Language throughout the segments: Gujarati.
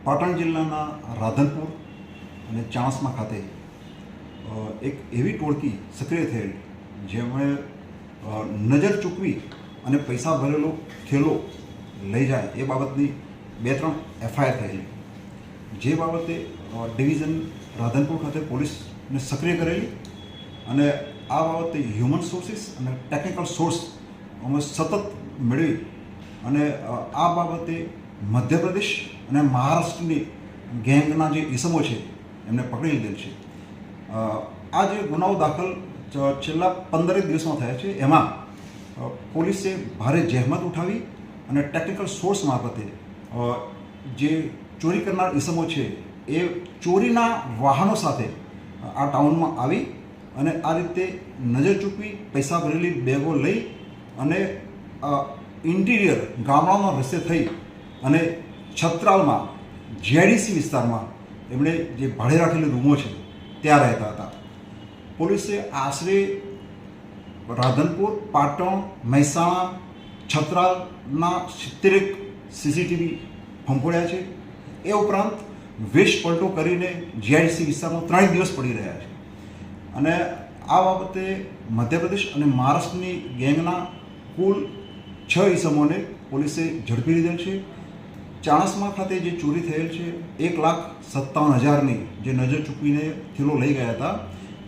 પાટણ જિલ્લાના રાધનપુર અને ચાણસ્મા ખાતે એક એવી ટોળકી સક્રિય થયેલ જેમણે નજર ચૂકવી અને પૈસા ભરેલો થેલો લઈ જાય એ બાબતની 2-3 એફઆઈઆર થયેલી, જે બાબતે ડિવિઝન રાધનપુર ખાતે પોલીસને સક્રિય કરેલી અને આ બાબતે હ્યુમન સોર્સિસ અને ટેકનિકલ સોર્સ અમે સતત મેળવી અને આ બાબતે મધ્યપ્રદેશ અને મહારાષ્ટ્રની ગેંગના જે ઇસમો છે એમને પકડી લીધેલ છે. આ જે ગુનાઓ દાખલ છેલ્લા 15 દિવસમાં થયા છે એમાં પોલીસે ભારે જહેમત ઉઠાવી અને ટેકનિકલ સોર્સ મારફતે જે ચોરી કરનાર ઇસમો છે એ ચોરીના વાહનો સાથે આ ટાઉનમાં આવી અને આ રીતે નજર ચૂકવી પૈસા ભરેલી બેગો લઈ અને ઇન્ટિરિયર ગામડાઓના રસ્તે થઈ અને છત્રાલમાં જેડીસી વિસ્તારમાં એમણે જે ભાડે રાખેલી રૂમો છે ત્યાં રહેતા હતા. પોલીસે આશરે રાધનપુર, પાટણ, મહેસાણા, છત્રાલના 70 સીસીટીવી ફંફોડ્યા છે. એ ઉપરાંત વેશ પલટો કરીને જીઆઈડીસી વિસ્તારમાં 3 દિવસ પડી રહ્યા છે અને આ બાબતે મધ્યપ્રદેશ અને મહારાષ્ટ્રની ગેંગના કુલ 6 ઇસમોને પોલીસે ઝડપી લીધેલ છે. ચાણસ્મા ખાતે જે ચોરી થયેલ છે 1,57,000ની જે નજર ચૂકવીને થેલો લઈ ગયા હતા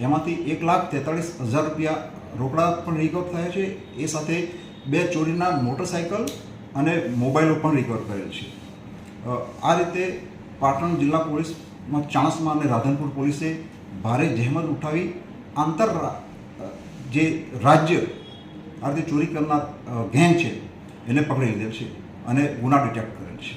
એમાંથી 1,43,000 રૂપિયા રોકડા પણ રિકવર થયા છે. એ સાથે 2 ચોરીના મોટરસાઇકલ અને મોબાઈલો પણ રિકવર કરેલ છે. આ રીતે પાટણ જિલ્લા પોલીસમાં ચાણસ્મા અને રાધનપુર પોલીસે ભારે જહેમત ઉઠાવી જે રાજ્ય આ રીતે ચોરી કરનાર ગેંગ છે એને પકડી લીધેલ છે અને ગુના ડિટેક્ટ કરેલ છે.